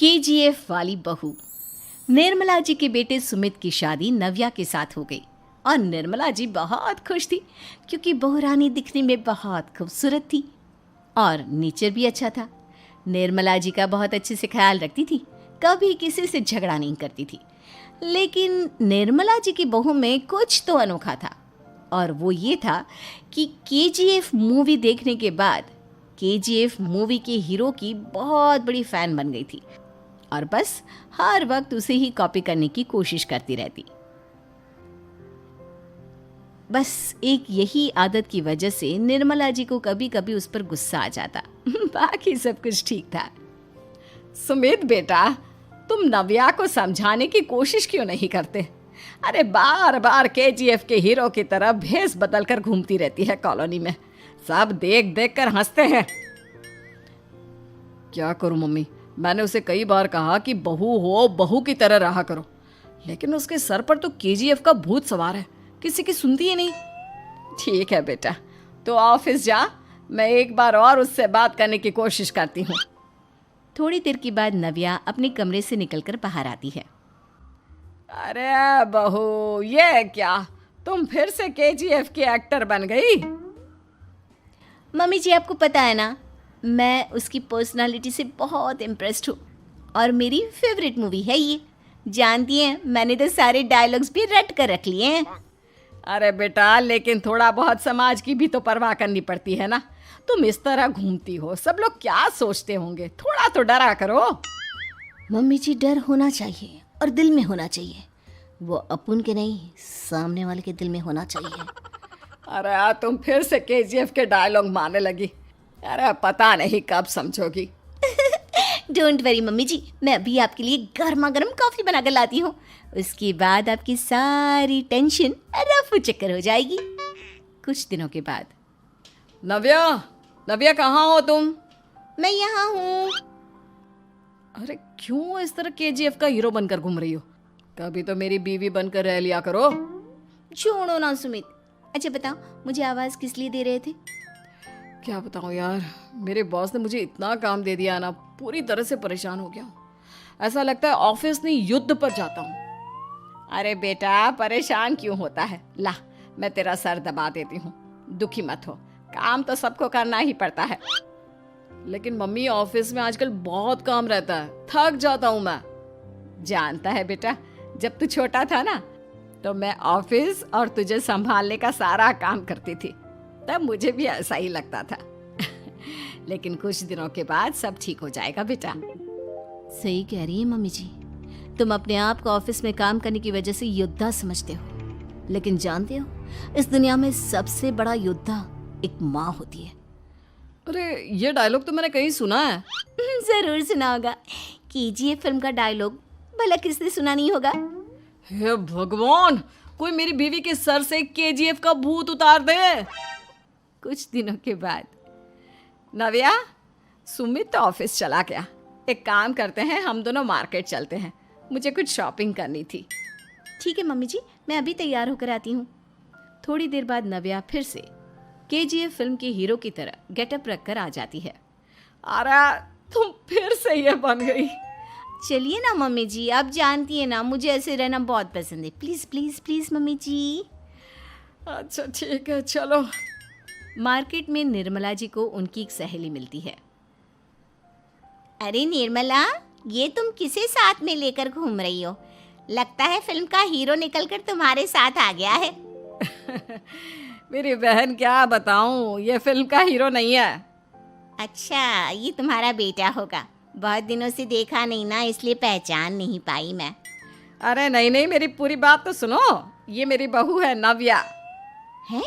KGF वाली बहू। निर्मला जी के बेटे सुमित की शादी नव्या के साथ हो गई और निर्मला जी बहुत खुश थी क्योंकि बहू रानी दिखने में बहुत खूबसूरत थी और नेचर भी अच्छा था। निर्मला जी का बहुत अच्छे से ख्याल रखती थी, कभी किसी से झगड़ा नहीं करती थी। लेकिन निर्मला जी की बहू में कुछ तो अनोखा था और वो ये था कि केजीएफ मूवी देखने के बाद केजीएफ मूवी के हीरो की बहुत बड़ी फ़ैन बन गई थी और बस हर वक्त उसे ही कॉपी करने की कोशिश करती रहती। बस एक यही आदत की वजह से निर्मला जी को कभी कभी उस पर गुस्सा आ जाता। बाकी सब कुछ ठीक था। सुमित बेटा, तुम नव्या को समझाने की कोशिश क्यों नहीं करते? अरे बार बार केजीएफ के हीरो की तरह भेस बदल कर घूमती रहती है कॉलोनी में। सब देख देख कर हंसते हैं। क्या करूं मम्मी, मैंने उसे कई बार कहा कि बहू हो, बहू की तरह रहा करो, लेकिन उसके सर पर तो केजीएफ का भूत सवार है, किसी की सुनती ही नहीं। ठीक है बेटा, तो ऑफिस जा, मैं एक बार और उससे बात करने की कोशिश करती हूँ। थोड़ी देर के बाद नव्या अपने कमरे से निकलकर बाहर आती है। अरे बहू, ये क्या, तुम फिर से केजीएफ की एक्टर बन गई? मम्मी जी, आपको पता है ना, मैं उसकी पर्सनालिटी से बहुत इम्प्रेस्ड हूँ और मेरी फेवरेट मूवी है ये। जानती हैं, मैंने तो सारे डायलॉग्स भी रट कर रख लिए हैं। अरे बेटा, लेकिन थोड़ा बहुत समाज की भी तो परवाह करनी पड़ती है ना। तुम इस तरह घूमती हो, सब लोग क्या सोचते होंगे, थोड़ा तो डरा करो। मम्मी जी, डर होना चाहिए और दिल में होना चाहिए। वो अपन के नहीं, सामने वाले के दिल में होना चाहिए। अरे तुम फिर से केजीएफ के डायलॉग मारने लगी। अरे पता नहीं कब समझोगी। डोंट वरी मम्मी जी, मैं अभी आपके लिए गर्मा गर्म कॉफ़ी बना कर लाती हूँ। उसके बाद आपकी सारी टेंशन रफू चक्कर हो जाएगी। कुछ दिनों के बाद। नव्या, नव्या कहाँ हो तुम? मैं यहाँ हूँ। अरे क्यों इस तरह केजीएफ का हीरो बनकर घूम रही हो? कभी तो मेरी बीवी बनकर रह लिया करो। छोड़ो ना सुमित। अच्छा बताओ, मुझे आवाज़ किस लिए दे रहे थे? क्या बताऊँ यार, मेरे बॉस ने मुझे इतना काम दे दिया ना, पूरी तरह से परेशान हो गया हूँ। ऐसा लगता है ऑफिस नहीं, युद्ध पर जाता हूँ। अरे बेटा, परेशान क्यों होता है? ला, मैं तेरा सर दबा देती हूँ, दुखी मत हो। काम तो सबको करना ही पड़ता है। लेकिन मम्मी, ऑफिस में आजकल बहुत काम रहता है, थक जाता हूँ मैं। जानता है बेटा, जब तू छोटा था ना, तो मैं ऑफिस और तुझे संभालने का सारा काम करती थी, तब मुझे भी ऐसा ही लगता था। लेकिन कुछ दिनों के बाद सब ठीक हो जाएगा बेटा। सही कह रही है मम्मी जी, तुम अपने आप को ऑफिस में काम करने की वजह से योद्धा समझते हो, लेकिन जानते हो, इस दुनिया में सबसे बड़ा योद्धा एक माँ होती है। अरे ये डायलॉग तो मैंने कहीं सुना है। जरूर सुना होगा। केजीएफ फिल्म का डायलॉग भला किसने सुना नहीं होगा? हे भगवान, कोई मेरी बीवी के सर से केजीएफ का भूत उतार दे। कुछ दिनों के बाद। नव्या, सुमित तो ऑफिस चला गया। एक काम करते हैं, हम दोनों मार्केट चलते हैं, मुझे कुछ शॉपिंग करनी थी। ठीक है मम्मी जी, मैं अभी तैयार होकर आती हूँ। थोड़ी देर बाद नव्या फिर से केजीएफ फिल्म के हीरो की तरह गेटअप रखकर आ जाती है। अरे तुम फिर से ये बन गई। चलिए ना मम्मी जी, आप जानती है ना, मुझे ऐसे रहना बहुत पसंद है। प्लीज़ प्लीज़ प्लीज़ मम्मी जी। अच्छा ठीक है, चलो। मार्केट में निर्मला जी को उनकी एक सहेली मिलती है। अरे निर्मला, ये तुम किसे साथ में लेकर घूम रही हो? लगता है फिल्म का हीरो निकलकर तुम्हारे साथ आ गया है। मेरी बहन, क्या बताऊं, ये फिल्म का हीरो नहीं है। अच्छा, ये तुम्हारा बेटा होगा। बहुत दिनों से देखा नहीं ना, इसलिए पहचान नहीं पाई मैं। अरे नहीं नहीं, मेरी पूरी बात तो सुनो। ये मेरी बहू है नव्या। है?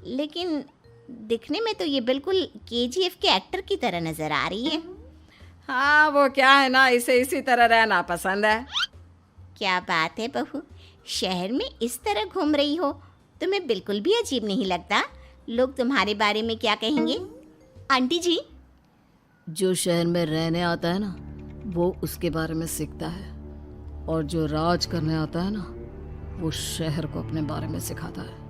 लेकिन दिखने में तो ये बिल्कुल केजीएफ के एक्टर की तरह नजर आ रही है। हाँ, वो क्या है ना, इसे इसी तरह रहना पसंद है। क्या बात है बहू, शहर में इस तरह घूम रही हो, तुम्हें बिल्कुल भी अजीब नहीं लगता? लोग तुम्हारे बारे में क्या कहेंगे? आंटी जी, जो शहर में रहने आता है ना, वो उसके बारे में सीखता है, और जो राज करने आता है ना, वो शहर को अपने बारे में सिखाता है।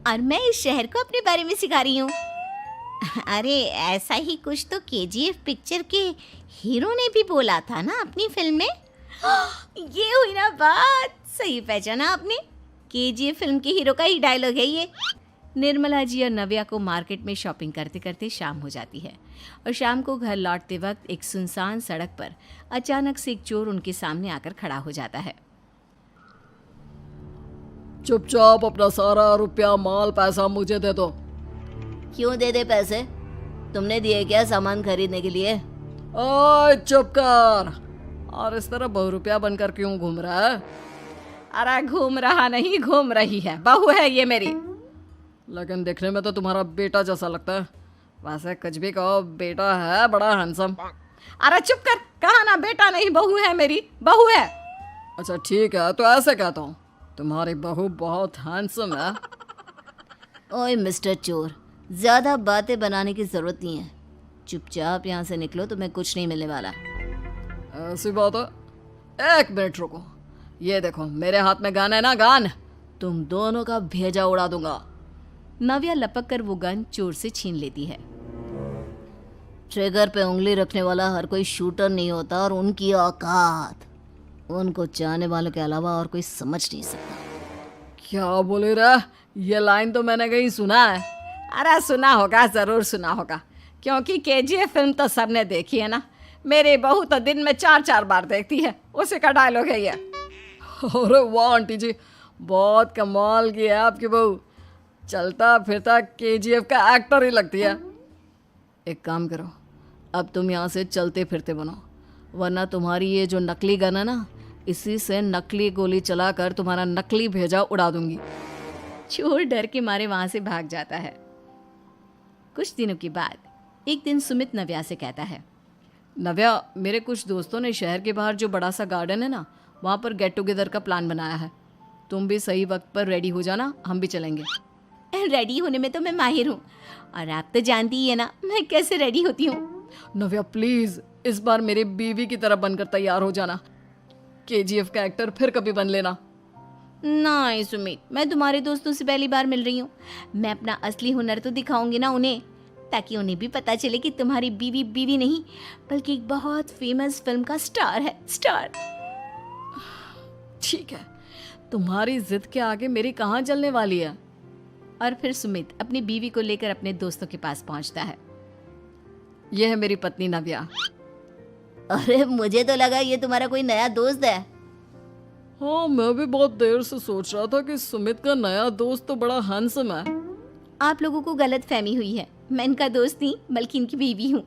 और मैं इस शहर को अपने बारे में सिखा रही हूँ। अरे ऐसा ही कुछ तो केजीएफ पिक्चर के हीरो ने भी बोला था ना अपनी फिल्म में। ये हुई ना बात, सही पहचाना आपने। केजीएफ फिल्म के हीरो का ही डायलॉग है ये। निर्मला जी और नव्या को मार्केट में शॉपिंग करते करते शाम हो जाती है और शाम को घर लौटते वक्त एक सुनसान सड़क पर अचानक से एक चोर उनके सामने आकर खड़ा हो जाता है। चुपचाप अपना सारा रुपया माल पैसा मुझे दे दो। क्यों दे दे पैसे? तुमने दिए क्या सामान खरीदने के लिए? ओए चुप कर। और इस तरह बहुरुपया बनकर क्यों घूम रहा है? अरे घूम रहा नहीं, घूम रही है, बहू है ये मेरी। लेकिन देखने में तो तुम्हारा बेटा जैसा लगता है। वैसे कुछ भी कहो, बेटा है बड़ा हैंडसम। अरे चुप कर, कहा ना बेटा नहीं बहू है मेरी, बहू है। अच्छा ठीक है, तो ऐसे कहता हूँ, तुम्हारी बहू बहुत हैंडसम है। ओए मिस्टर चोर, ज्यादा बातें बनाने की जरूरत नहीं है। चुपचाप यहाँ से निकलो, तुम्हें कुछ नहीं मिलने वाला। ऐसी बात है? एक मिनट रुको, ये देखो मेरे हाथ में गन है ना, गन। तुम दोनों का भेजा उड़ा दूंगा। नव्या लपक कर वो गन चोर से छीन लेती है। ट्रिगर पे उंगली रखने वाला हर कोई शूटर नहीं होता, और उनकी औकात उनको चाहने वालों के अलावा और कोई समझ नहीं सकता। क्या बोले रे? ये लाइन तो मैंने कहीं सुना है। अरे सुना होगा, जरूर सुना होगा, क्योंकि केजीएफ फिल्म तो सबने देखी है ना। मेरी बहू तो दिन में 4-4 बार देखती है, उसी का डायलॉग है ये। अरे वाह आंटी जी, बहुत कमाल की है आपकी बहू। चलता फिरता केजीएफ का एक्टर ही लगती है। एक काम करो, अब तुम यहाँ से चलते फिरते बनो, वरना तुम्हारी ये जो नकली गन है ना, इसी से नकली गोली चलाकर तुम्हारा नकली भेजा उड़ा दूंगी। चोर डर के मारे वहां से भाग जाता है। कुछ दिनों के बाद एक दिन सुमित नव्या से कहता है, नव्या, मेरे कुछ दोस्तों ने शहर के बाहर जो बड़ा सा गार्डन है ना, वहाँ पर गेट टुगेदर का प्लान बनाया है। तुम भी सही वक्त पर रेडी हो जाना, हम भी चलेंगे। रेडी होने में तो मैं माहिर हूँ, और आप तो जानती ही है ना मैं कैसे रेडी होती हूँ। नव्या प्लीज, इस बार मेरी बीवी की तरह बनकर तैयार हो जाना। केजीएफ का एक्टर फिर कभी बन लेना। नहीं सुमित, मैं तुम्हारे दोस्तों से पहली बार मिल रही हूँ। मैं अपना असली हुनर तो दिखाऊंगी ना उन्हें, ताकि उन्हें भी पता चले कि तुम्हारी बीवी बीवी नहीं, बल्कि एक बहुत फेमस फिल्म का स्टार है, स्टार। ठीक है, तुम्हारी जिद के आगे मेरी कहाँ जलने वाली है। और फिर सुमित अपनी बीवी को लेकर अपने दोस्तों के पास पहुंचता है। यह है मेरी पत्नी नव्या। अरे मुझे तो लगा ये तुम्हारा कोई नया दोस्त है। हाँ, मैं भी बहुत देर से सोच रहा था कि सुमित का नया दोस्त तो बड़ा हैंडसम है। आप लोगों को गलत फहमी हुई है, मैं इनका दोस्त नहीं बल्कि इनकी बीवी हूँ।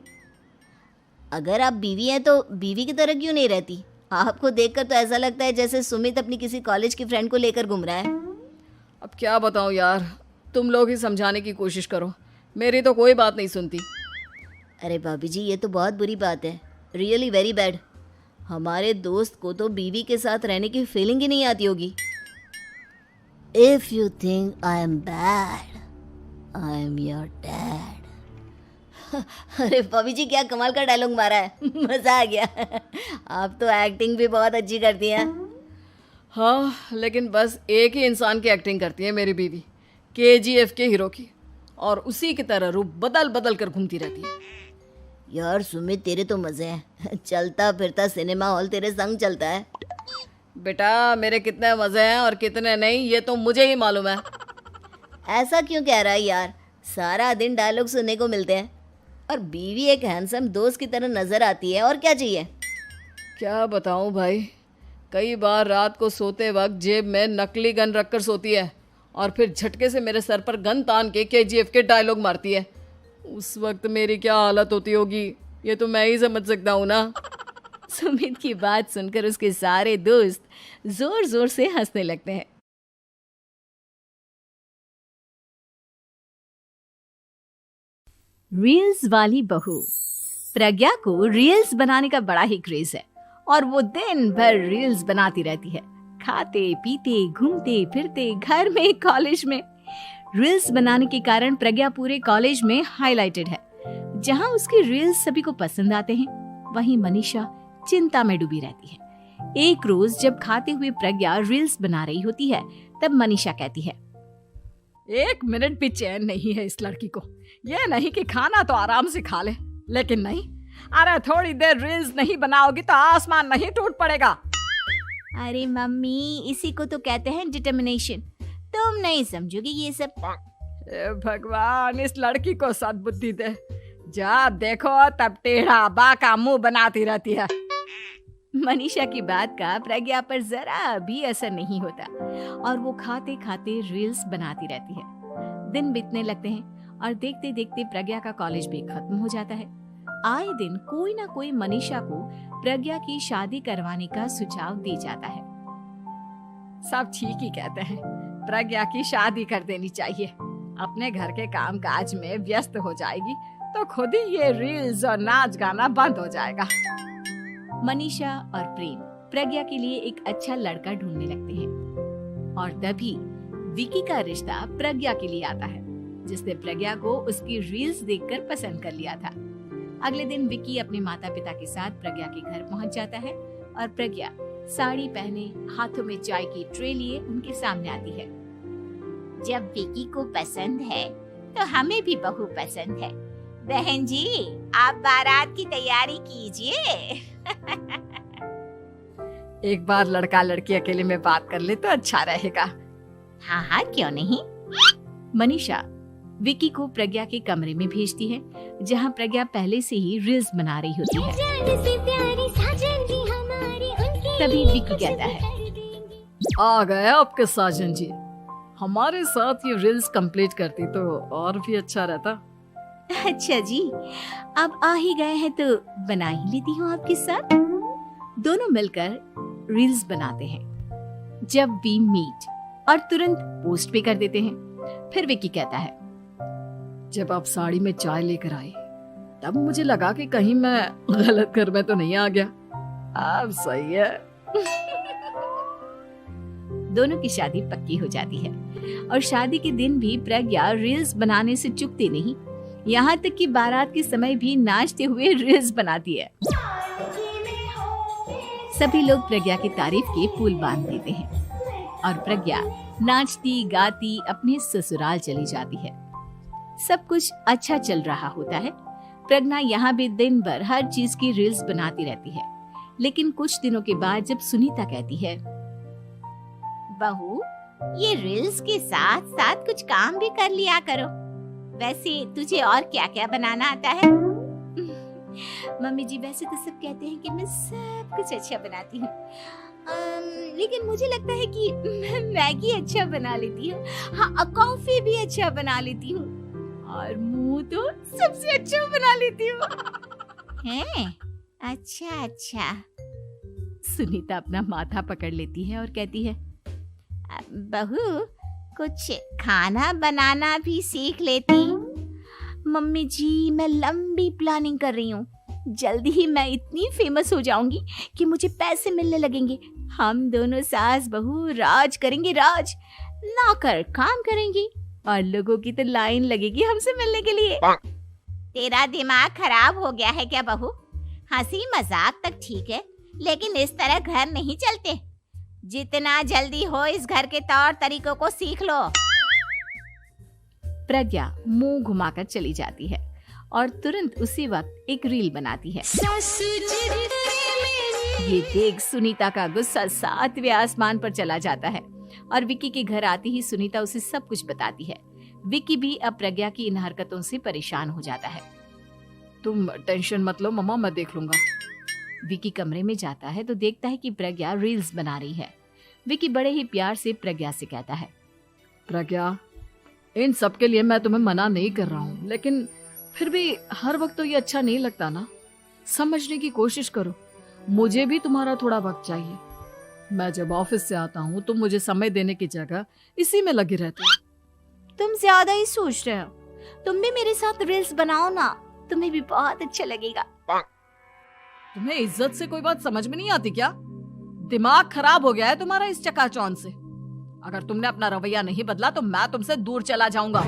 अगर आप बीवी हैं तो बीवी की तरह क्यों नहीं रहती? आपको देखकर तो ऐसा लगता है जैसे सुमित अपनी किसी कॉलेज की फ्रेंड को लेकर घूम रहा है। अब क्या बताऊँ यार, तुम लोग ही समझाने की कोशिश करो, मेरी तो कोई बात नहीं सुनती। अरे भाभी जी, ये तो बहुत बुरी बात है, रियली वेरी बैड। हमारे दोस्त को तो बीवी के साथ रहने की फीलिंग ही नहीं आती होगी। If you think I am bad, I am your dad. अरे भाभी जी, क्या कमाल का डायलॉग मारा है, मजा आ गया। आप तो एक्टिंग भी बहुत अच्छी करती हैं। हाँ, लेकिन बस एक ही इंसान की एक्टिंग करती है मेरी बीवी, केजीएफ के हीरो की, और उसी की तरह रूप बदल बदल कर घूमती रहती है। यार सुमित, तेरे तो मजे हैं, चलता फिरता सिनेमा हॉल तेरे संग चलता है। बेटा, मेरे कितने मजे हैं और कितने नहीं, ये तो मुझे ही मालूम है। ऐसा क्यों कह रहा है यार, सारा दिन डायलॉग सुनने को मिलते हैं, और बीवी एक हैंडसम दोस्त की तरह नजर आती है, और क्या चाहिए? क्या बताऊं भाई, कई बार रात को सोते वक्त जेब में नकली गन रखकर सोती है, और फिर झटके से मेरे सर पर गन तान के केजीएफ के डायलॉग मारती है। उस वक्त मेरी क्या हालत होती होगी, ये तो मैं ही समझ सकता हूँ ना। सुमित की बात सुनकर उसके सारे दोस्त जोर जोर से हंसने लगते हैं। रील्स वाली बहू। प्रज्ञा को रील्स बनाने का बड़ा ही क्रेज है, और वो दिन भर रील्स बनाती रहती है, खाते पीते घूमते फिरते, घर में कॉलेज में। रील्स बनाने के कारण प्रज्ञा पूरे कॉलेज में हाईलाइटेड है। जहां उसकी रील्स सभी को पसंद आते हैं, वहीं मनीषा चिंता में डूबी रहती है। एक रोज जब खाते हुए प्रज्ञा रील्स बना रही होती है, तब मनीषा कहती है, एक मिनट भी चैन नहीं है इस लड़की को। ये नहीं कि खाना तो आराम से खा ले, लेकिन नहीं, अरे थोड़ी देर रील्स नहीं बनाओगी तो आसमान नहीं टूट पड़ेगा। अरे मम्मी, इसी को तो कहते हैं डिटर्मिनेशन। तुम नहीं समझोगी ये सब। ए भगवान, इस लड़की को सद्बुद्धि दे। जब देखो तब टेढ़ा बाका मुंह बनाती रहती है। मनीषा की बात का प्रज्ञा पर जरा भी असर नहीं होता और वो खाते खाते रील्स बनाती रहती है। दिन बीतने लगते हैं और देखते देखते प्रज्ञा का कॉलेज भी खत्म हो जाता है। आए दिन कोई ना कोई मनीषा को प्रज्ञा की शादी करवाने का सुझाव दे जाता है। सब ठीक ही कहते हैं, प्रज्ञा की शादी कर देनी चाहिए। अपने घर के काम काज में व्यस्त हो जाएगी तो खुद ही ये रील्स और नाच गाना बंद हो जाएगा। मनीषा और प्रेम प्रज्ञा के लिए एक अच्छा लड़का ढूंढने लगते हैं और तभी विकी का रिश्ता प्रज्ञा के लिए आता है, जिसने प्रज्ञा को उसकी रील्स देखकर पसंद कर लिया था। अगले दिन विकी अपने माता पिता के साथ प्रज्ञा के घर पहुंच जाता है और प्रज्ञा साड़ी पहने हाथों में चाय की ट्रे लिए उनके सामने आती है। जब विकी को पसंद है तो हमें भी बहू पसंद है। बहन जी, आप बारात की तैयारी कीजिए। एक बार लड़का लड़की अकेले में बात कर ले तो अच्छा रहेगा। हाँ हाँ, क्यों नहीं। मनीषा विकी को प्रज्ञा के कमरे में भेजती है, जहां प्रज्ञा पहले से ही रील्स बना रही होती है। तभी विकी कहता है, आ गए आपके साजन जी। हमारे साथ ये रील्स कंप्लीट करती तो और भी अच्छा रहता। अच्छा जी, अब आ ही गए हैं तो बना ही लेती हूँ आपके साथ। दोनों मिलकर रील्स बनाते हैं। जब वी मीट और तुरंत पोस्ट भी कर देते हैं। फिर विकी कहता है, जब आप साड़ी में चाय लेकर आई तब मुझे लगा कि कहीं मैं गलत घर में तो नहीं आ गया। अब सही है। दोनों की शादी पक्की हो जाती है और शादी के दिन भी प्रज्ञा रील्स बनाने से चूकती नहीं। यहाँ तक कि बारात के समय भी नाचते हुए रील्स बनाती है। सभी लोग प्रज्ञा की तारीफ के पुल बांध देते हैं और प्रज्ञा नाचती गाती अपने ससुराल चली जाती है। सब कुछ अच्छा चल रहा होता है। प्रज्ञा यहाँ भी दिन भर हर चीज की रील्स बनाती रहती है। लेकिन कुछ दिनों के बाद जब सुनीता कहती है, बहू, ये रील्स के साथ साथ कुछ काम भी कर लिया करो। वैसे तुझे और क्या क्या बनाना आता है? मम्मी जी, वैसे तो सब कहते हैं कि मैं सब कुछ अच्छा बनाती हूँ, लेकिन मुझे लगता है कि मैं मैगी अच्छा बना लेती हूँ। हाँ, कॉफी भी अच्छा बना लेती हूँ और मुंह तो सबसे अच्छा बना लेती हूँ। हैं? अच्छा अच्छा। सुनीता अपना माथा पकड़ लेती है और कहती है, बहू, कुछ खाना बनाना भी सीख लेती। मम्मी जी, मैं लंबी प्लानिंग कर रही हूँ। जल्दी ही मैं इतनी फेमस हो जाऊंगी कि मुझे पैसे मिलने लगेंगे। हम दोनों सास बहू राज करेंगे, राज। नौकर काम करेंगी और लोगों की तो लाइन लगेगी हमसे मिलने के लिए। तेरा दिमाग खराब हो गया है क्या बहू? हंसी मजाक तक ठीक है, लेकिन इस तरह घर नहीं चलते। जितना जल्दी हो इस घर के तौर तरीकों को सीख लो। प्रज्ञा मुंह घुमाकर चली जाती है और तुरंत उसी वक्त एक रील बनाती है। ये देख सुनीता का गुस्सा 7वें आसमान पर चला जाता है और विकी के घर आती ही सुनीता उसे सब कुछ बताती है। विकी भी अब प्रज्ञा की इन हरकतों से परेशान हो जाता है। तुम टेंशन मत लो मम्मा, मैं देख लूंगा। विकी कमरे में जाता है तो देखता है कि प्रज्ञा रील्स बना रही है। विकी बड़े ही प्यार से प्रज्ञा से कहता है, प्रज्ञा, इन सब के लिए मैं तुम्हें मना नहीं कर रहा हूँ, लेकिन फिर भी हर वक्त तो ये अच्छा नहीं लगता ना। समझने की कोशिश करो, मुझे भी तुम्हारा थोड़ा वक्त चाहिए। मैं जब ऑफिस से आता हूँ तो मुझे समय देने की जगह इसी में लगे रहते हो। तुम ज्यादा ही सोच रहे हो। तुम भी मेरे साथ रील्स बनाओ ना, तुम्हें भी बहुत अच्छा लगेगा। तुम्हें इज्जत से कोई बात समझ में नहीं आती क्या? दिमाग खराब हो गया है तुम्हारा इस चकाचौंध से। अगर तुमने अपना रवैया नहीं बदला तो मैं तुमसे दूर चला जाऊंगा।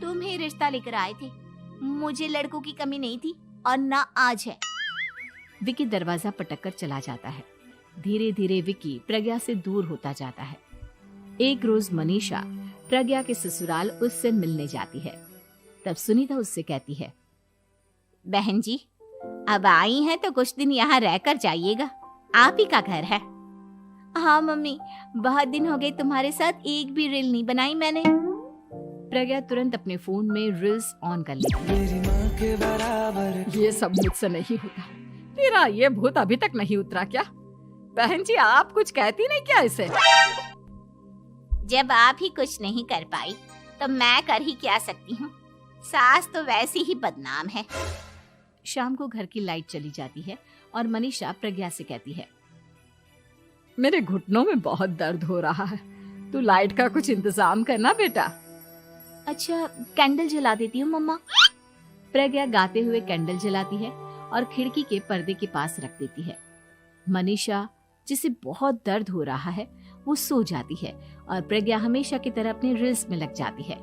तुम ही रिश्ता लेकर आए थे, मुझे लड़कों की कमी नहीं थी और ना आज है। विकी दरवाजा पटककर चला जाता है। धीरे धीरे विकी प्रज्ञा से दूर होता जाता है। एक रोज मनीषा प्रज्ञा के ससुराल उससे मिलने जाती है। तब सुनीता उससे कहती है, बहन जी, अब आई हैं तो कुछ दिन यहाँ रहकर जाइएगा, आप ही का घर है। हाँ मम्मी, बहुत दिन हो गए तुम्हारे साथ एक भी रील नहीं बनाई मैंने। प्रज्ञा तुरंत अपने फोन में रील्स ऑन कर लेती है। ये सब मुझसे नहीं होता। तेरा ये भूत अभी तक नहीं उतरा क्या? बहन जी, आप कुछ कहती नहीं क्या इसे? जब आप ही कुछ नहीं कर पाई तो मैं कर ही क्या सकती हूँ। सास तो वैसी ही बदनाम है। शाम को घर की लाइट चली जाती है और मनीषा प्रज्ञा से कहती है, मेरे घुटनों में बहुत दर्द हो रहा है, तू लाइट का कुछ इंतजाम करना बेटा। अच्छा, कैंडल जला देती हूँ मम्मा। प्रज्ञा गाते हुए कैंडल जलाती है और खिड़की के पर्दे के पास रख देती है। मनीषा, जिसे बहुत दर्द हो रहा है, वो सो जाती है और प्रज्ञा हमेशा की तरह अपने रील्स में लग जाती है।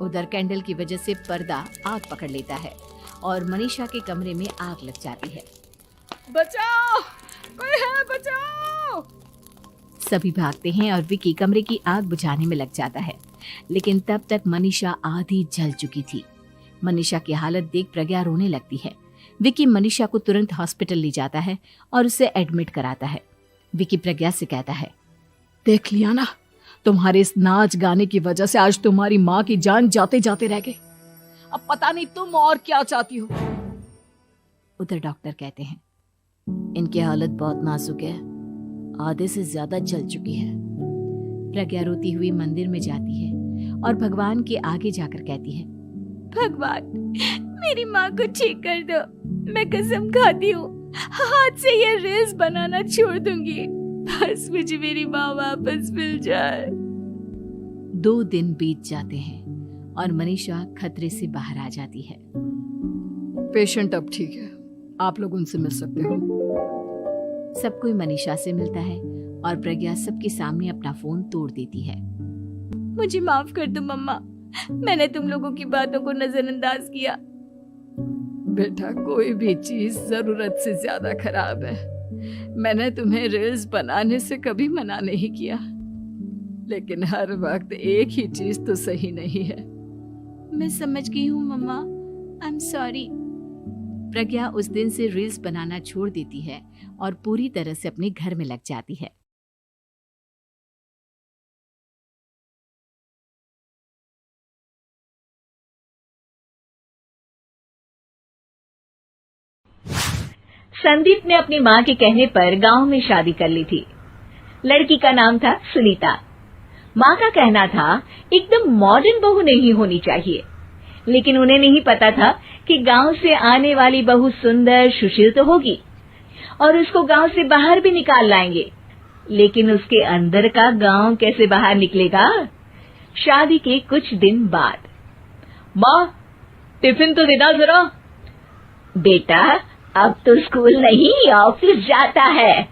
उधर कैंडल की वजह से पर्दा आग पकड़ लेता है और मनीषा के कमरे में आग लग जाती है। बचाओ, कोई है, बचाओ। सभी भागते हैं और विकी कमरे की आग बुझाने में लग जाता है, लेकिन तब तक मनीषा आधी जल चुकी थी। मनीषा की हालत देख प्रज्ञा रोने लगती है। विकी मनीषा को तुरंत हॉस्पिटल ले जाता है और उसे एडमिट कराता है। विकी प्रज्ञा से कहता है, देख लिया ना, तुम्हारे इस नाच गाने की वजह से आज तुम्हारी माँ की जान जाते जाते रह गई। अब पता नहीं तुम और क्या चाहती हो। उधर डॉक्टर कहते हैं, इनकी हालत बहुत नाजुक है, आधे से ज्यादा जल चुकी है। प्रज्ञा रोती हुई मंदिर में जाती है और भगवान के आगे जाकर कहती है, भगवान, मेरी माँ को ठीक कर दो। मैं कसम खाती हूँ हाथ से ये रील्स बनाना छोड़ दूंगी। बस मुझे मेरी माँ वापस मिल जाए। 2 दिन बीत जाते हैं और मनीषा खतरे से बाहर आ जाती है। पेशेंट अब ठीक है, आप लोग उनसे मिल सकते हो। सब कोई मनीषा से मिलता है और प्रज्ञा सबके सामने अपना फोन तोड़ देती है। मुझे माफ कर दो मम्मा, मैंने तुम लोगों की बातों को नजरअंदाज किया। बेटा, कोई भी चीज जरूरत से ज्यादा खराब है। मैंने तुम्हें रील्स बनाने से कभी मना नहीं किया, लेकिन हर वक्त एक ही चीज तो सही नहीं है। मैं समझ गई हूँ मम्मा, आई एम सॉरी। प्रज्ञा उस दिन से रील्स बनाना छोड़ देती है और पूरी तरह से अपने घर में लग जाती है। संदीप ने अपनी माँ के कहने पर गांव में शादी कर ली थी। लड़की का नाम था सुनीता। माँ का कहना था एकदम मॉडर्न बहू नहीं होनी चाहिए, लेकिन उन्हें नहीं पता था कि गांव से आने वाली बहू सुंदर सुशील तो होगी और उसको गांव से बाहर भी निकाल लाएंगे, लेकिन उसके अंदर का गांव कैसे बाहर निकलेगा। शादी के कुछ दिन बाद, माँ, टिफिन तो देना जरा। बेटा, अब तो स्कूल नहीं ऑफिस जाता है,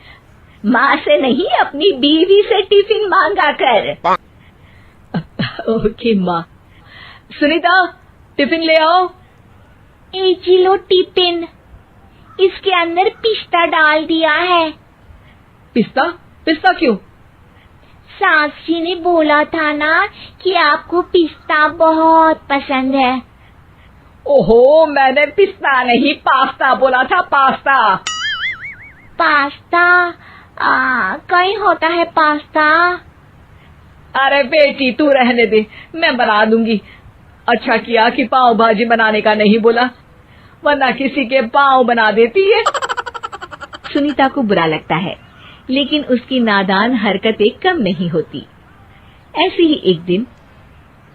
माँ से नहीं अपनी बीवी से टिफिन मांगा कर। ओके माँ। सुनीता, टिफिन ले आओ। एक किलो टिफिन, इसके अंदर पिस्ता डाल दिया है। पिस्ता? पिस्ता क्यों? सास जी ने बोला था ना कि आपको पिस्ता बहुत पसंद है। ओहो, मैंने पिस्ता नहीं पास्ता बोला था, पास्ता। पास्ता? कहीं होता है पास्ता? अरे बेटी, तू रहने दे, मैं बना दूंगी। अच्छा किया कि पाव भाजी बनाने का नहीं बोला, वरना किसी के पाव बना देती है। सुनीता को बुरा लगता है, लेकिन उसकी नादान हरकतें कम नहीं होती। ऐसे ही एक दिन,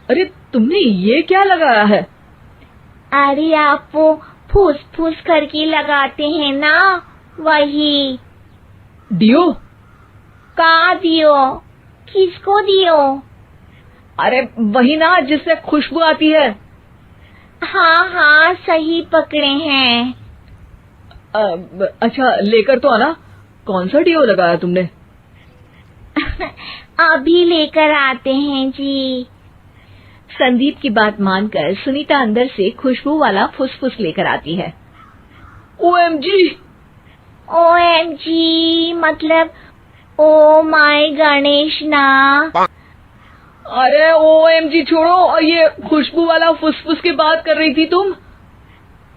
अरे तुमने ये क्या लगाया है? अरे आप वो फूस फूस करके लगाते हैं ना, वही। डियो? का दियो? किसको दियो? अरे वही ना जिससे खुशबू आती है। हाँ हाँ, सही पकड़े हैं। अच्छा, लेकर तो आना। कौन सा डियो लगाया तुमने? अभी लेकर आते हैं जी। संदीप की बात मानकर सुनीता अंदर से खुशबू वाला फुसफुस लेकर आती है। ओएमजी! ओएमजी मतलब ओ माय गणेश ना। अरे OMG छोड़ो, और ये खुशबू वाला फुसफुस की बात कर रही थी तुम?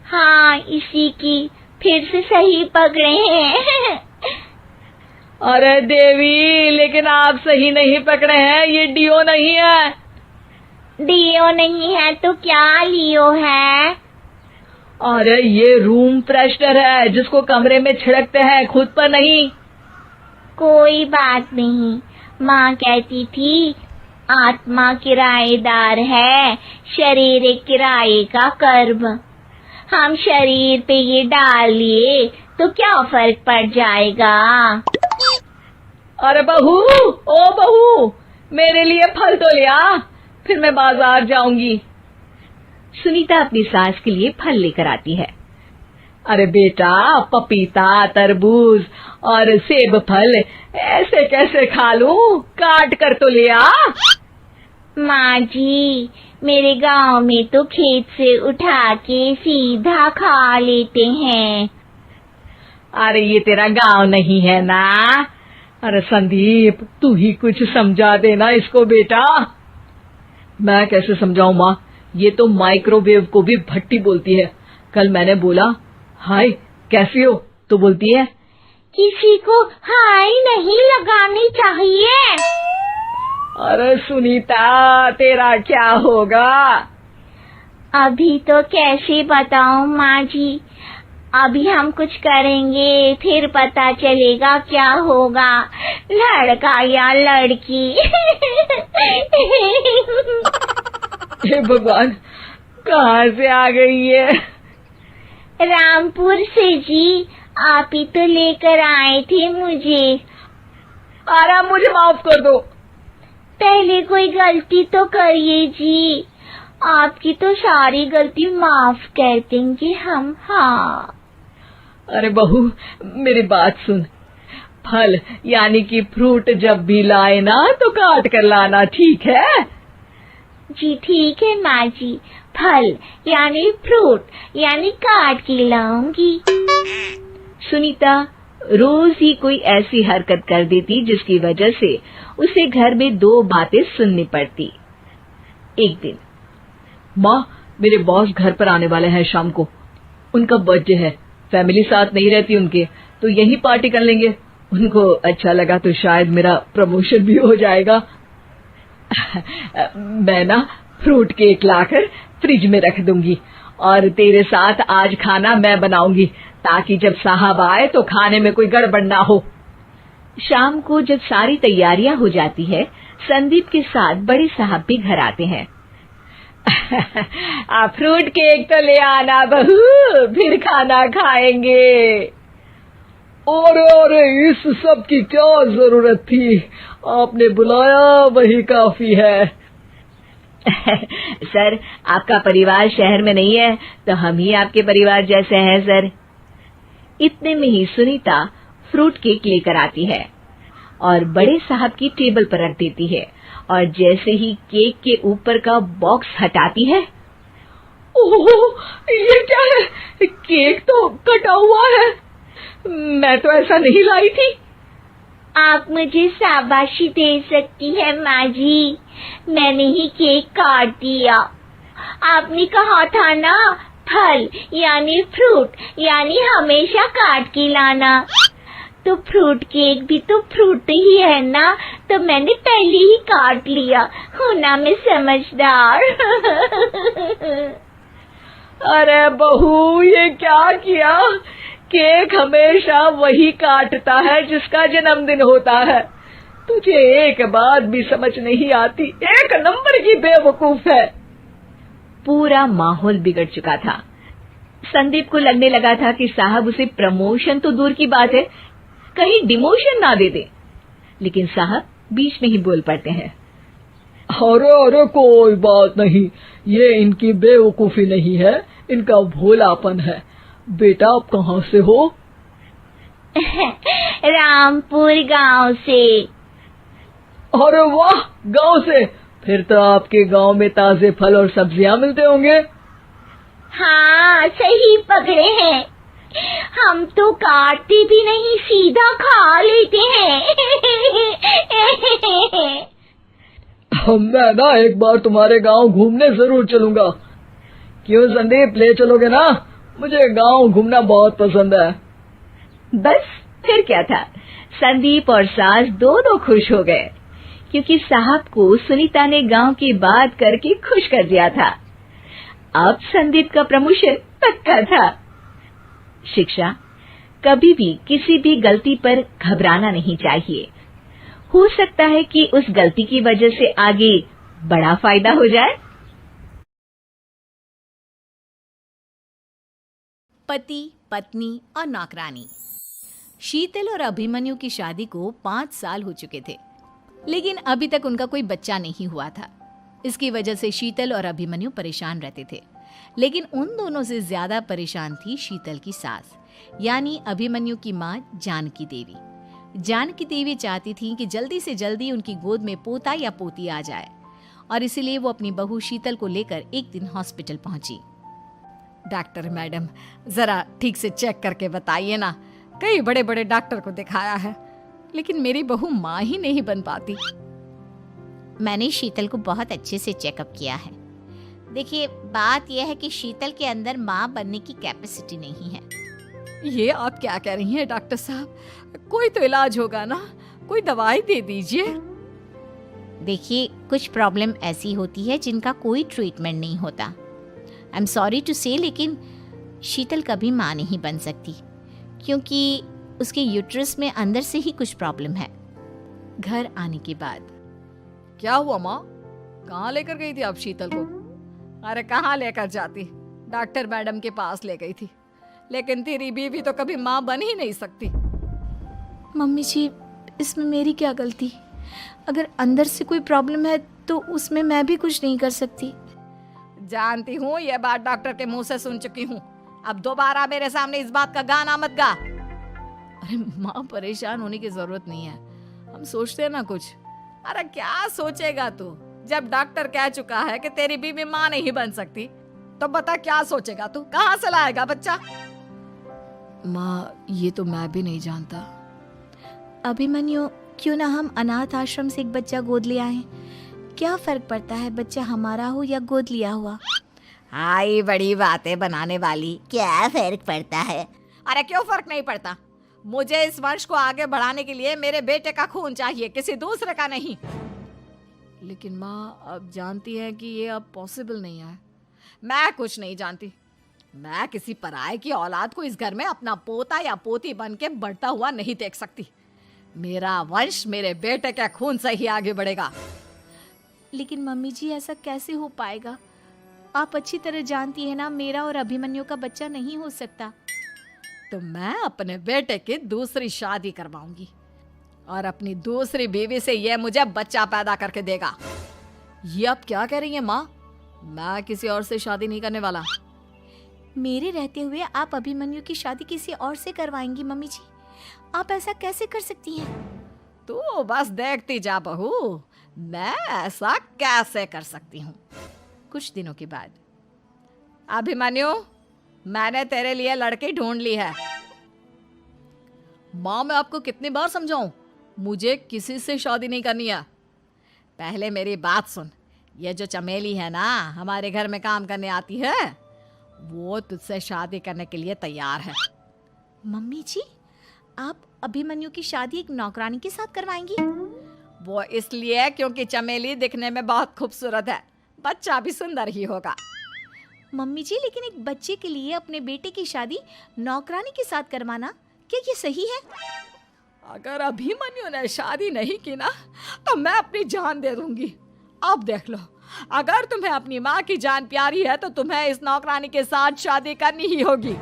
हाँ, इसी की। फिर से सही पकड़े हैं। अरे देवी, लेकिन आप सही नहीं पकड़े हैं, ये डीओ नहीं है। डीओ नहीं है तो क्या लियो है? अरे ये रूम फ्रेशनर है, जिसको कमरे में छिड़कते हैं, खुद पर नहीं। कोई बात नहीं, माँ कहती थी आत्मा किराएदार है, शरीर एक किराए का कर्म। हम शरीर पे ये डाल लिए तो क्या फर्क पड़ जाएगा? अरे बहू, ओ बहू, मेरे लिए फल तो ले आ, फिर मैं बाजार जाऊंगी। सुनीता अपनी सास के लिए फल लेकर आती है। अरे बेटा, पपीता, तरबूज और सेब फल ऐसे कैसे खा लूं? काट कर तो ले आ। माँ जी, मेरे गांव में तो खेत से उठा के सीधा खा लेते हैं। अरे ये तेरा गांव नहीं है ना? अरे संदीप, तू ही कुछ समझा देना इसको बेटा। मैं कैसे समझाऊं माँ, ये तो माइक्रोवेव को भी भट्टी बोलती है। कल मैंने बोला हाय कैसी हो, तो बोलती है किसी को हाय नहीं लगानी चाहिए। अरे सुनीता, तेरा क्या होगा? अभी तो कैसे बताऊं माँ जी, अभी हम कुछ करेंगे फिर पता चलेगा क्या होगा, लड़का या लड़की। हे भगवान, कहाँ से आ गई है? रामपुर से जी, आप ही तो लेकर आए थे मुझे। अरे मुझे माफ कर दो। पहले कोई गलती तो करिए जी, आपकी तो सारी गलती माफ कर देंगे हम। हाँ। अरे बहू, मेरी बात सुन, फल यानी कि फ्रूट जब भी लाए ना तो काट कर लाना, ठीक है? जी ठीक है माँ जी, फल यानी फ्रूट यानी काट के लाऊंगी। सुनीता रोज ही कोई ऐसी हरकत कर देती जिसकी वजह से उसे घर में दो बातें सुननी पड़ती। एक दिन, माँ, मेरे बॉस घर पर आने वाले हैं शाम को, उनका बर्थडे है, फैमिली साथ नहीं रहती उनके, तो यही पार्टी कर लेंगे। उनको अच्छा लगा तो शायद मेरा प्रमोशन भी हो जाएगा। मैं ना फ्रूट केक लाकर फ्रिज में रख दूंगी और तेरे साथ आज खाना मैं बनाऊंगी, ताकि जब साहब आए तो खाने में कोई गड़बड़ ना हो। शाम को जब सारी तैयारियां हो जाती है, संदीप के साथ बड़े साहब भी घर आते हैं। फ्रूट केक तो ले आना बहू, फिर खाना खाएंगे। और इस सब की क्या जरूरत थी? आपने बुलाया वही काफी है। सर, आपका परिवार शहर में नहीं है तो हम ही आपके परिवार जैसे हैं सर। इतने में ही सुनीता फ्रूट केक लेकर आती है और बड़े साहब की टेबल पर रख देती है, और जैसे ही केक के ऊपर का बॉक्स हटाती है, ओह, ये क्या है? केक तो कटा हुआ है, मैं तो ऐसा नहीं लाई थी। आप मुझे शाबाशी दे सकती है माँ जी, मैंने ही केक काट दिया। आपने कहा था ना फल यानी फ्रूट यानी हमेशा काट के लाना, तो फ्रूट केक भी तो फ्रूट ही है ना, तो मैंने पहले ही काट लिया। हूँ ना मैं समझदार। अरे बहू, ये क्या किया? केक हमेशा वही काटता है जिसका जन्मदिन होता है। तुझे एक बात भी समझ नहीं आती, एक नंबर की बेवकूफ है। पूरा माहौल बिगड़ चुका था। संदीप को लगने लगा था कि साहब उसे प्रमोशन तो दूर की बात है, कहीं डिमोशन ना दे दे, लेकिन साहब बीच में ही बोल पड़ते हैं। अरे कोई बात नहीं, ये इनकी बेवकूफी नहीं है, इनका भोलापन है। बेटा, आप कहाँ से हो? रामपुर गांव से। अरे वाह, गांव से? फिर तो आपके गांव में ताजे फल और सब्जियां मिलते होंगे। हाँ, सही पकड़े हैं, हम तो काटते भी नहीं, सीधा खा लेते हैं। मैं ना एक बार तुम्हारे गांव घूमने जरूर चलूंगा। क्यों संदीप, ले चलोगे ना? मुझे गांव घूमना बहुत पसंद है। बस फिर क्या था, संदीप और सास दोनों खुश हो गए क्योंकि साहब को सुनीता ने गांव की बात करके खुश कर दिया था। अब संदीप का प्रमोशन पक्का था। शिक्षा, कभी भी किसी भी गलती पर घबराना नहीं चाहिए। हो सकता है कि उस गलती की वजह से आगे बड़ा फायदा हो जाए। पति, पत्नी और नौकरानी। शीतल और अभिमन्यु की शादी को 5 साल हो चुके थे, लेकिन अभी तक उनका कोई बच्चा नहीं हुआ था। इसकी वजह से शीतल और अभिमन्यु परेशान रहते थे, लेकिन उन दोनों से ज्यादा परेशान थी शीतल की सास, यानी अभिमन्यु की माँ जानकी देवी। जानकी देवी चाहती थी कि जल्दी से जल्दी उनकी गोद में पोता या पोती आ जाए, और इसीलिए वो अपनी बहू शीतल को लेकर एक दिन हॉस्पिटल पहुंची। डॉक्टर मैडम, जरा ठीक से चेक करके बताइए ना। कई बड़े बड़े डॉक्टर को दिखाया है, लेकिन मेरी बहू माँ ही नहीं बन पाती। मैंने शीतल को बहुत अच्छे से चेकअप किया है। देखिए, बात यह है कि शीतल के अंदर माँ बनने की कैपेसिटी नहीं है। ये आप क्या कह रही हैं डॉक्टर साहब? कोई तो इलाज होगा ना, कोई दवाई दे दीजिए। देखिए, कुछ प्रॉब्लम ऐसी होती है जिनका कोई ट्रीटमेंट नहीं होता। आई एम सॉरी टू से, लेकिन शीतल कभी माँ नहीं बन सकती, क्योंकि उसके यूट्रस में अंदर से ही कुछ प्रॉब्लम है। घर आने के बाद क्या हुआ माँ? कहाँ लेकर गई थी आप शीतल को? अरे कहाँ लेकर जाती, डॉक्टर मैडम के पास ले गई थी, लेकिन तेरी बीवी तो कभी माँ बन ही नहीं सकती। मम्मी जी, इसमें मेरी क्या गलती? अगर अंदर से कोई प्रॉब्लम है तो उसमें मैं भी कुछ नहीं कर सकती। जानती हूँ, ये बात डॉक्टर के मुंह से सुन चुकी हूँ। अब दोबारा मेरे सामने इस बात का गाना मत गा। अरे माँ, परेशान होने की जरूरत नहीं है, हम सोचते हैं ना कुछ। अरे क्या सोचेगा तू? जब डॉक्टर कह चुका है कि तेरी बीवी माँ नहीं बन सकती, तो बता क्या सोचेगा तू? कहाँ से लाएगा बच्चा? माँ, ये तो मैं भी नहीं जानता। अभिमन्यु, क्यों ना हम अनाथ आश्रम से एक बच्चा गोद ले आए? क्या फर्क पड़ता है बच्चा हमारा हो या गोद लिया हुआ? आई बड़ी बातें बनाने वाली, क्या फर्क पड़ता है? अरे क्यों फर्क नहीं पड़ता? मुझे इस वंश को आगे बढ़ाने के लिए मेरे बेटे का खून चाहिए, किसी दूसरे का नहीं। लेकिन माँ, आप जानती हैं कि ये अब पॉसिबल नहीं है। मैं कुछ नहीं जानती। मैं किसी पराये की औलाद को इस घर में अपना पोता या पोती बन के बढ़ता हुआ नहीं देख सकती। मेरा वंश मेरे बेटे के खून से ही आगे बढ़ेगा। लेकिन मम्मी जी, ऐसा कैसे हो पाएगा? आप अच्छी तरह जानती है ना, मेरा और अभिमन्यु का बच्चा नहीं हो सकता। तो मैं अपने बेटे की दूसरी शादी करवाऊंगी और अपनी दूसरी बीवी से यह मुझे बच्चा पैदा करके देगा। ये आप क्या कह रही हैं माँ? मैं किसी और से शादी नहीं करने वाला। मेरे रहते हुए आप अभिमन्यु की शादी किसी और से करवाएंगी? मम्मी जी, आप ऐसा कैसे कर सकती हैं? तू बस देखती जा बहू, मैं ऐसा कैसे कर सकती हूँ। कुछ दिनों के बाद, अभिमन्यु, मैंने तेरे लिए लड़की ढूंढ ली है। माँ, मैं आपको कितनी बार समझाऊं, मुझे किसी से शादी नहीं करनी है। पहले मेरी बात सुन। ये जो चमेली है ना, हमारे घर में काम करने आती है, वो तुझसे शादी करने के लिए तैयार है। मम्मी जी, आप अभिमन्यु की शादी एक नौकरानी के साथ करवाएंगी? वो इसलिए क्योंकि चमेली दिखने में बहुत खूबसूरत है, बच्चा भी सुंदर ही होगा। मम्मी जी, लेकिन एक बच्चे के लिए अपने बेटे की शादी नौकरानी के साथ करवाना, क्या ये सही है? अगर अभिमन्यु ने शादी नहीं की ना, तो मैं अपनी जान दे दूंगी। अब देख लो, अगर तुम्हें अपनी माँ की जान प्यारी है तो तुम्हें इस नौकरानी के साथ शादी करनी ही होगी।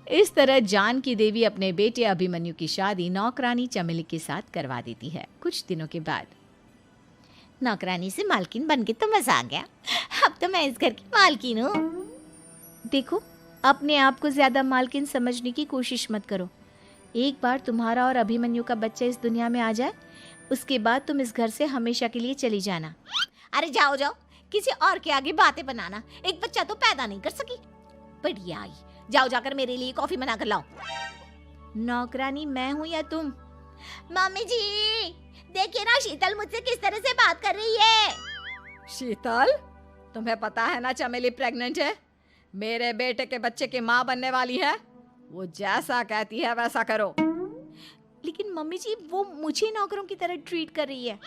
इस तरह जानकी देवी अपने बेटे अभिमन्यु की शादी नौकरानी चमेली के साथ करवा देती है। कुछ दिनों के बाद, नौकरानी से मालकिन बन के तो मजा आ गया। अब तो मैं इस घर की मालकिन हूँ। देखो, अपने आप को ज्यादा मालकिन समझने की कोशिश मत करो। एक बार तुम्हारा और अभिमन्यु का बच्चा इस दुनिया में आ जाए, उसके बाद तुम इस घर से हमेशा के लिए चली जाना। अरे जाओ जाओ, किसी और के आगे बातें बनाना। एक बच्चा तो पैदा नहीं कर सकी, बढ़िया आई। जाओ जाकर मेरे लिए कॉफी बना कर लाओ। नौकरानी मैं हूँ या तुम? मम्मी जी, देखिए ना शीतल मुझसे किस तरह से बात कर रही है। शीतल, तुम्हें पता है ना चमेली प्रेग्नेंट है, मेरे बेटे के बच्चे की माँ बनने वाली है। वो जैसा कहती है वैसा करो। लेकिन मम्मी जी वो मुझे नौकरों की तरह ट्रीट कर रही है।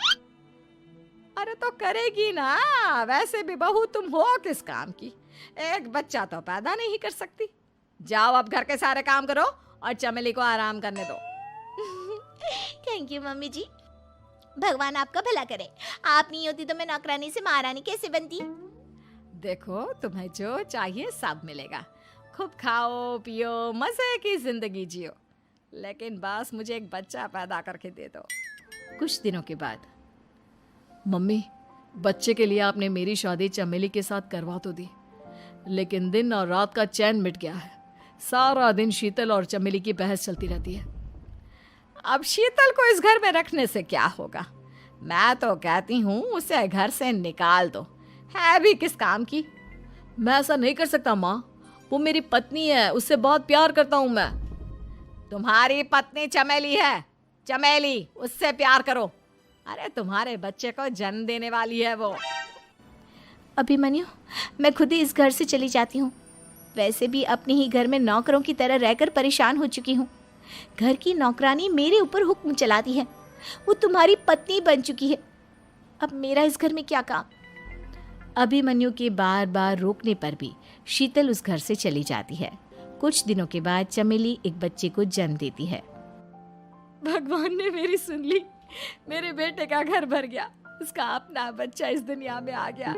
अरे तो करेगी ना, वैसे भी बहू तुम हो किस काम की, एक बच्चा तो पैदा नहीं कर सकती। जाओ अब घर के सारे काम करो और चमेली को आराम करने दो। थैंक यू मम्मी जी, भगवान आपका भला करे। आप नहीं होती तो मैं नौकरानी से महारानी कैसे बनती। देखो तुम्हें जो चाहिए सब मिलेगा, खूब खाओ पियो मजे की जिंदगी जियो, लेकिन बस मुझे एक बच्चा पैदा करके दे दो। कुछ दिनों के बाद मम्मी, बच्चे के लिए आपने मेरी शादी चमेली के साथ करवा तो दी, लेकिन दिन और रात का चैन मिट गया है। सारा दिन शीतल और चमेली की बहस चलती रहती है। अब शीतल को इस घर में रखने से क्या होगा, मैं तो कहती हूँ उसे घर से निकाल दो, है भी किस काम की। मैं ऐसा नहीं कर सकता माँ, वो मेरी पत्नी है, उससे बहुत प्यार करता हूँ मैं। तुम्हारी पत्नी चमेली है, चमेली उससे प्यार करो। अरे तुम्हारे बच्चे को जन्म देने वाली है वो। अभिमन्यु, मैं खुद ही इस घर से चली जाती हूँ। वैसे भी अपने ही घर में नौकरों की तरह रहकर परेशान हो चुकी हूँ। घर की नौकरानी मेरे ऊपर हुक्म चलाती है, वो तुम्हारी पत्नी बन चुकी है। अब मेरा इस घर में क्या काम। अभिमन्यु के बार बार रोकने पर भी शीतल उस घर से चली जाती है। कुछ दिनों के बाद चमेली एक बच्चे को जन्म देती है। भगवान ने मेरी सुन ली, मेरे बेटे का घर भर गया, उसका अपना बच्चा इस दुनिया में आ गया।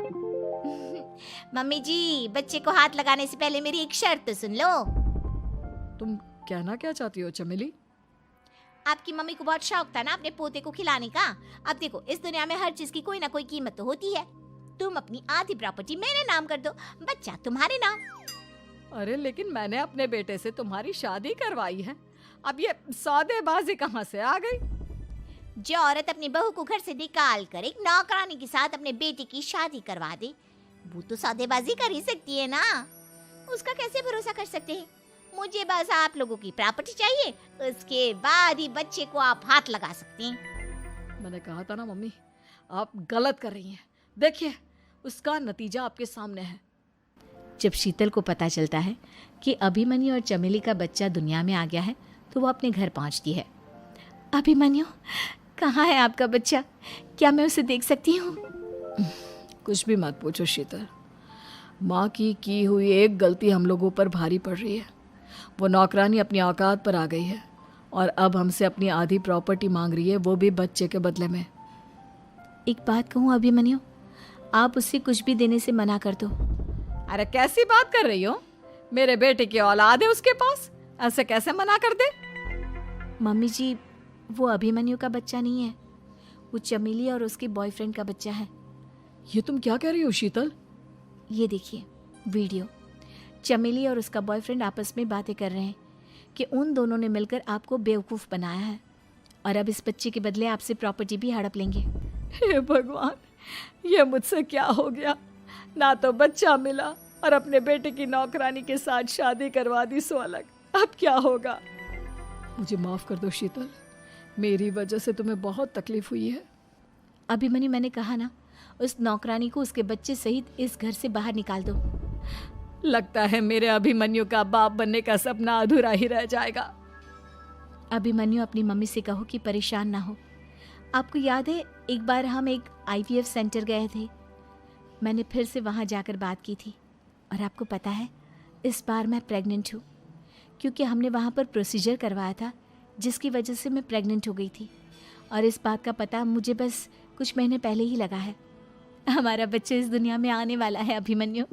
मम्मी जी, बच्चे को हाथ लगाने से पहले मेरी एक शर्त तो सुन लो। तुम कहना क्या चाहती हो चमेली? आपकी मम्मी को बहुत शौक था ना अपने पोते को खिलाने का। अब देखो, इस दुनिया में हर चीज की कोई ना कोई कीमत तो होती है। तुम अपनी आधी प्रॉपर्टी मेरे नाम कर दो, बच्चा तुम्हारे नाम। अरे लेकिन मैंने अपने बेटे से तुम्हारी शादी करवाई है, अब ये सौदेबाजी कहाँ से आ गई? जो औरत अपनी बहू को घर से निकाल कर एक नौकरानी के साथ अपने बेटे की शादी करवा दे, वो तो सौदेबाजी कर ही सकती है ना। उसका कैसे भरोसा कर सकते हैं। मुझे बस आप लोगों की प्रॉपर्टी चाहिए, उसके बाद ही बच्चे को आप हाथ लगा सकते हैं। मैंने कहा था ना मम्मी, आप गलत कर रही हैं। देखिए उसका नतीजा आपके सामने है। जब शीतल को पता चलता है कि अभिमन्यु और चमेली का बच्चा दुनिया में आ गया है तो वो अपने घर पहुंचती है। अभिमन्यु, कहाँ है आपका बच्चा? क्या मैं उसे देख सकती हूँ? कुछ भी मत पूछो शीतल, माँ की हुई एक गलती हम लोगों पर भारी पड़ रही है। वो नौकरानी अपनी औकात पर आ गई है और अब हमसे अपनी आधी प्रॉपर्टी मांग रही है, वो भी बच्चे के बदले में। एक बात कहूँ अभिमन्यु, आप उससे कुछ भी देने से मना कर दो। अरे कैसी बात कर रही हो, मेरे बेटे की औलाद है उसके पास, ऐसे कैसे मना कर दे? मम्मी जी, वो अभिमन्यु का बच्चा नहीं है, वो चमेली और उसके बॉयफ्रेंड का बच्चा है। ये तुम क्या कह रही हो शीतल? ये देखिए वीडियो, चमेली और उसका बॉयफ्रेंड आपस में बातें कर रहे हैं कि उन दोनों ने मिलकर आपको बेवकूफ़ बनाया है और अब इस बच्चे के बदले आपसे प्रॉपर्टी भी हड़प लेंगे। हे भगवान, ये मुझसे क्या हो गया, ना तो बच्चा मिला और अपने बेटे की नौकरानी के साथ शादी करवा दी सो अलग। अब क्या होगा? मुझे माफ कर दो शीतल, मेरी वजह से तुम्हें बहुत तकलीफ हुई है। अभिमन्यु, मैंने कहा ना, उस नौकरानी को उसके बच्चे सहित इस घर से बाहर निकाल दो। लगता है मेरे अभिमन्यु का बाप बनने का सपना अधूरा ही रह जाएगा। अभिमन्यु, अपनी मम्मी से कहो कि परेशान ना हो। आपको याद है एक बार हम एक IVF सेंटर गए थे, मैंने फिर से वहाँ जाकर बात की थी और आपको पता है इस बार मैं प्रेग्नेंट हूँ, क्योंकि हमने वहाँ पर प्रोसीजर करवाया था जिसकी वजह से मैं प्रेग्नेंट हो गई थी और इस बात का पता मुझे बस कुछ महीने पहले ही लगा है। हमारा बच्चा इस दुनिया में आने वाला है अभिमन्यु।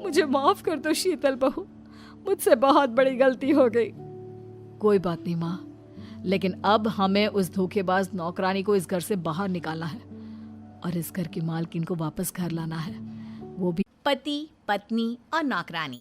मुझे माफ कर दो शीतल बहू, मुझसे बहुत बड़ी गलती हो गई। कोई बात नहीं माँ, लेकिन अब हमें उस धोखेबाज नौकरानी को इस घर से बाहर निकालना है और इस घर की मालकिन को वापस घर लाना है, वो भी पति, पत्नी और नौकरानी